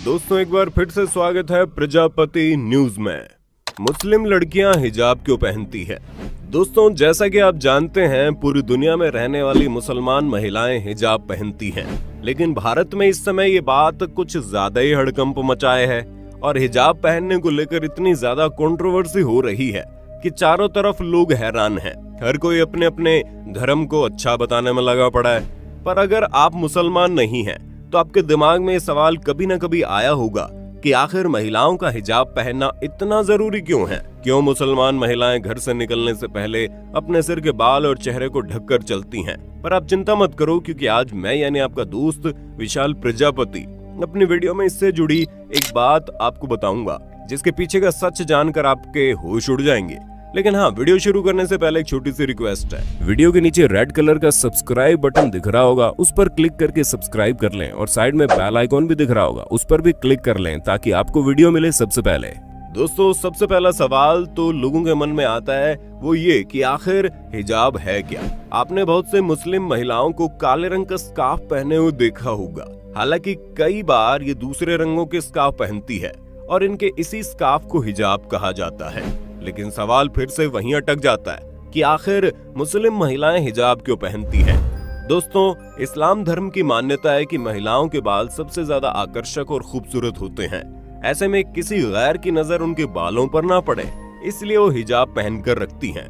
दोस्तों एक बार फिर से स्वागत है प्रजापति न्यूज में। मुस्लिम लड़कियां हिजाब क्यों पहनती है? दोस्तों जैसा कि आप जानते हैं पूरी दुनिया में रहने वाली मुसलमान महिलाएं हिजाब पहनती हैं, लेकिन भारत में इस समय ये बात कुछ ज्यादा ही हड़कंप मचाए है और हिजाब पहनने को लेकर इतनी ज्यादा कंट्रोवर्सी हो रही है कि चारों तरफ लोग हैरान हैं। हर कोई अपने अपने धर्म को अच्छा बताने में लगा पड़ा है। पर अगर आप मुसलमान नहीं हैं तो आपके दिमाग में ये सवाल कभी न कभी आया होगा कि आखिर महिलाओं का हिजाब पहनना इतना जरूरी क्यों है? क्यों मुसलमान महिलाएं घर से निकलने से पहले अपने सिर के बाल और चेहरे को ढककर चलती हैं? पर आप चिंता मत करो, क्योंकि आज मैं यानी आपका दोस्त विशाल प्रजापति अपनी वीडियो में इससे जुड़ी एक बात आपको बताऊंगा जिसके पीछे का सच जानकर आपके होश उड़ जाएंगे। लेकिन हाँ, वीडियो शुरू करने से पहले एक छोटी सी रिक्वेस्ट है। वीडियो के नीचे रेड कलर का सब्सक्राइब बटन दिख रहा होगा, उस पर क्लिक करके सब्सक्राइब कर लें और साइड में बेल आइकॉन भी दिख रहा होगा, उस पर भी क्लिक कर लें ताकि आपको वीडियो मिले सबसे पहले। दोस्तों सबसे पहला सवाल तो लोगों के मन में आता है वो ये कि आखिर हिजाब है क्या? आपने बहुत से मुस्लिम महिलाओं को काले रंग का स्कार्फ पहने हुए देखा होगा। हालांकि कई बार ये दूसरे रंगों के स्कार्फ पहनती है और इनके इसी स्कार्फ को हिजाब कहा जाता है। लेकिन सवाल फिर से वहीं अटक जाता है कि आखिर मुस्लिम महिलाएं हिजाब क्यों पहनती हैं? दोस्तों इस्लाम धर्म की मान्यता है कि महिलाओं के बाल सबसे ज्यादा आकर्षक और खूबसूरत होते हैं। ऐसे में किसी गैर की नजर उनके बालों पर ना पड़े, इसलिए वो हिजाब पहनकर रखती हैं।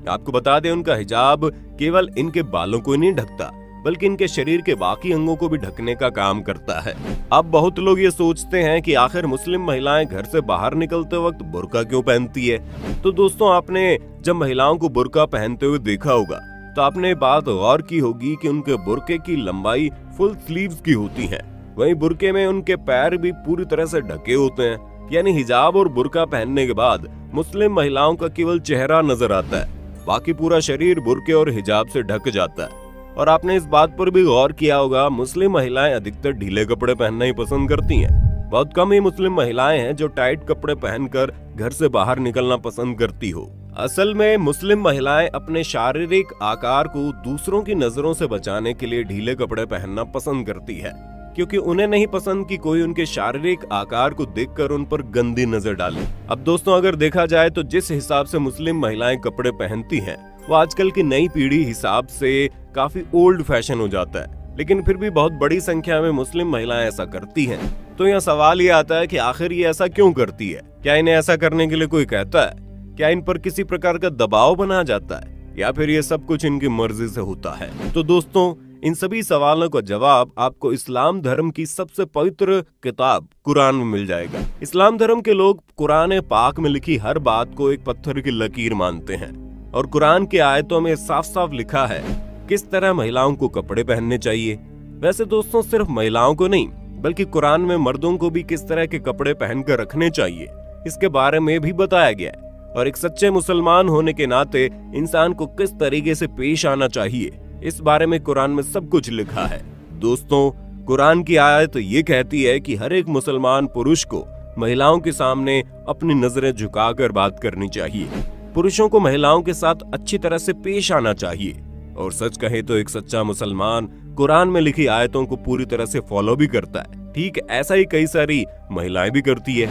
आपको बता दें, उनका हिजाब केवल इनके बालों को नहीं ढकता बल्कि इनके शरीर के बाकी अंगों को भी ढकने का काम करता है। अब बहुत लोग ये सोचते हैं कि आखिर मुस्लिम महिलाएं घर से बाहर निकलते वक्त बुर्का क्यों पहनती है? तो दोस्तों आपने जब महिलाओं को बुर्का पहनते हुए देखा होगा तो आपने बात गौर की होगी कि उनके बुर्के की लंबाई फुल स्लीव्स की होती है। वहीं बुर्के में उनके पैर भी पूरी तरह से ढके होते हैं। यानी हिजाब और बुर्का पहनने के बाद मुस्लिम महिलाओं का केवल चेहरा नजर आता है, बाकी पूरा शरीर बुर्के और हिजाब से ढक जाता है। और आपने इस बात पर भी गौर किया होगा, मुस्लिम महिलाएं अधिकतर ढीले कपड़े पहनना ही पसंद करती हैं। बहुत कम ही मुस्लिम महिलाएं हैं जो टाइट कपड़े पहनकर घर से बाहर निकलना पसंद करती हो। असल में मुस्लिम महिलाएं अपने शारीरिक आकार को दूसरों की नजरों से बचाने के लिए ढीले कपड़े पहनना पसंद करती है, क्योंकि उन्हें नहीं पसंद कि कोई उनके शारीरिक आकार को देखकर उन पर गंदी नजर डाले। अब दोस्तों अगर देखा जाए तो जिस हिसाब से मुस्लिम महिलाएं कपड़े पहनती हैं वो आजकल की नई पीढ़ी हिसाब से काफी ओल्ड फैशन हो जाता है, लेकिन फिर भी बहुत बड़ी संख्या में मुस्लिम महिलाएं ऐसा करती हैं। तो यह सवाल ये आता है कि आखिर ये ऐसा क्यों करती है? क्या इन्हें ऐसा करने के लिए कोई कहता है? क्या इन पर किसी प्रकार का दबाव बनाया जाता है, या फिर ये सब कुछ इनकी मर्जी से होता है? तो दोस्तों इन सभी सवालों का जवाब आपको इस्लाम धर्म की सबसे पवित्र किताब कुरान में मिल जाएगा। इस्लाम धर्म के लोग कुरान पाक में लिखी हर बात को एक पत्थर की लकीर मानते हैं और कुरान की आयतों में साफ साफ लिखा है किस तरह महिलाओं को कपड़े पहनने चाहिए। वैसे दोस्तों सिर्फ महिलाओं को नहीं बल्कि कुरान में मर्दों को भी किस तरह के कपड़े पहनकर रखने चाहिए इसके बारे में भी बताया गया है। और एक सच्चे मुसलमान होने के नाते इंसान को किस तरीके से पेश आना चाहिए इस बारे में कुरान में सब कुछ लिखा है। दोस्तों कुरान की आयत ये कहती है कि हर एक मुसलमान पुरुष को महिलाओं के सामने अपनी नजरें झुकाकर बात करनी चाहिए। पुरुषों को महिलाओं के साथ अच्छी तरह से पेश आना चाहिए। और सच कहे तो एक सच्चा मुसलमान कुरान में लिखी आयतों को पूरी तरह से फॉलो भी करता है। ठीक ऐसा ही कई सारी महिलाएं भी करती है,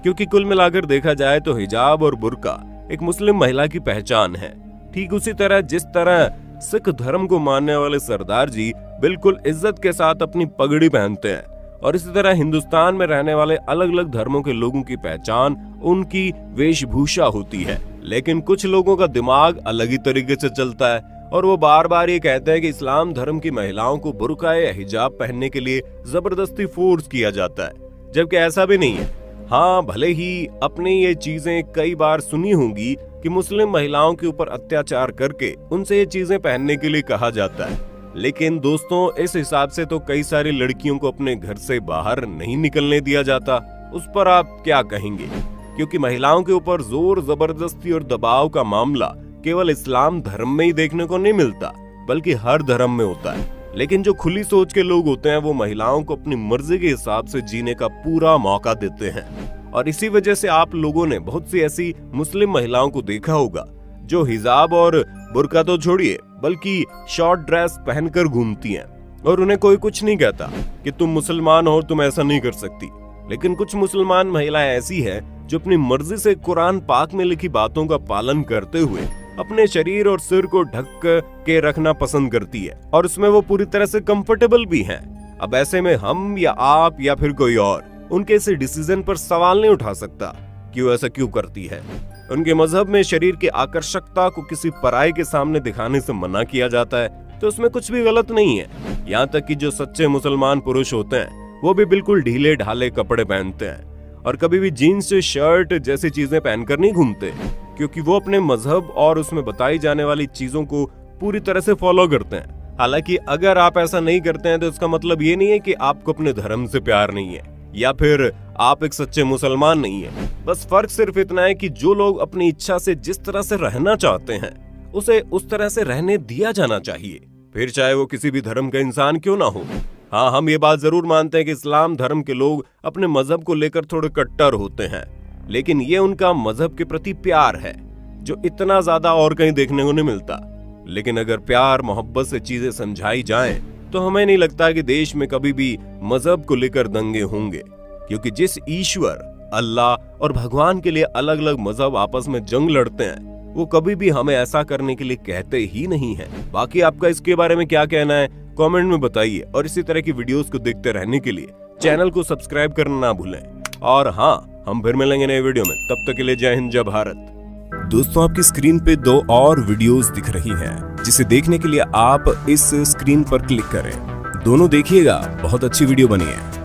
क्योंकि कुल मिलाकर देखा जाए तो हिजाब और बुर्का एक मुस्लिम महिला की पहचान है। ठीक उसी तरह जिस तरह सिख धर्म को मानने वाले सरदार जी बिल्कुल इज्जत के साथ अपनी पगड़ी पहनते हैं, और इसी तरह हिंदुस्तान में रहने वाले अलग अलग धर्मों के लोगों की पहचान उनकी वेशभूषा होती है। लेकिन कुछ लोगों का दिमाग अलग ही तरीके से चलता है और वो बार बार ये कहते हैं कि इस्लाम धर्म की महिलाओं को बुर्का या हिजाब पहनने के लिए जबरदस्ती फोर्स किया जाता है, जबकि ऐसा भी नहीं है। हाँ, भले ही अपनी ये चीजें कई बार सुनी होंगी कि मुस्लिम महिलाओं के ऊपर अत्याचार करके उनसे ये चीजें पहनने के लिए कहा जाता है, लेकिन दोस्तों इस हिसाब से तो कई सारी लड़कियों को अपने घर से बाहर नहीं निकलने दिया जाता। उस पर आप क्या कहेंगे? क्योंकि महिलाओं के ऊपर जोर जबरदस्ती और दबाव का मामला केवल इस्लाम धर्म में ही देखने को नहीं मिलता बल्कि हर धर्म में होता है। लेकिन जो खुली सोच के लोग होते हैं वो महिलाओं को अपनी मर्जी के हिसाब से जीने का पूरा मौका देते हैं, और इसी वजह से आप लोगों ने बहुत सी ऐसी मुस्लिम महिलाओं को देखा होगा जो हिजाब और बुर्का तो छोड़िए बल्कि शॉर्ट ड्रेस पहनकर घूमती हैं और उन्हें कोई कुछ नहीं कहता कि तुम मुसलमान हो, तुम ऐसा नहीं कर सकती। लेकिन कुछ मुसलमान महिलाएं ऐसी है जो अपनी मर्जी से कुरान पाक में लिखी बातों का पालन करते हुए अपने शरीर और सिर को ढक के रखना पसंद करती है और उसमें वो पूरी तरह से कंफर्टेबल भी हैं। अब ऐसे में हम या आप या फिर कोई और उनके इस डिसीजन पर सवाल नहीं उठा सकता कि वो ऐसा क्यों करती है। उनके मजहब में शरीर की आकर्षकता को किसी पराये के सामने दिखाने से मना किया जाता है, तो उसमें कुछ भी गलत नहीं है। यहाँ तक कि जो सच्चे मुसलमान पुरुष होते हैं वो भी बिल्कुल ढीले ढाले कपड़े पहनते हैं और कभी भी जीन्स शर्ट जैसी चीजें पहनकर नहीं घूमते, क्योंकि वो अपने मजहब और उसमें बताई जाने वाली चीजों को पूरी तरह से फॉलो करते हैं। हालांकि अगर आप ऐसा नहीं करते हैं तो इसका मतलब ये नहीं है कि आपको अपने धर्म से प्यार नहीं है या फिर आप एक सच्चे मुसलमान नहीं है। बस फर्क सिर्फ इतना है कि जो लोग अपनी इच्छा से जिस तरह से रहना चाहते हैं उसे उस तरह से रहने दिया जाना चाहिए, फिर चाहे वो किसी भी धर्म का इंसान क्यों ना हो। हाँ, हम ये बात जरूर मानते हैं कि इस्लाम धर्म के लोग अपने मजहब को लेकर थोड़े कट्टर होते हैं, लेकिन ये उनका मजहब के प्रति प्यार है जो इतना ज्यादा और कहीं देखने को नहीं मिलता। लेकिन अगर प्यार मोहब्बत से चीजें समझाई जाएं, तो हमें नहीं लगता कि देश में कभी भी मजहब को लेकर दंगे होंगे, क्योंकि जिस ईश्वर अल्लाह और भगवान के लिए अलग अलग मजहब आपस में जंग लड़ते हैं वो कभी भी हमें ऐसा करने के लिए कहते ही नहीं है। बाकी आपका इसके बारे में क्या कहना है कमेंट में बताइए, और इसी तरह की वीडियोस को देखते रहने के लिए चैनल को सब्सक्राइब करना ना भूलें। और हाँ, हम फिर मिलेंगे नए वीडियो में, तब तक के लिए जय हिंद जय भारत। दोस्तों, आपकी स्क्रीन पे 2 और वीडियोस दिख रही हैं, जिसे देखने के लिए आप इस स्क्रीन पर क्लिक करें। दोनों देखिएगा, बहुत अच्छी वीडियो बनी है।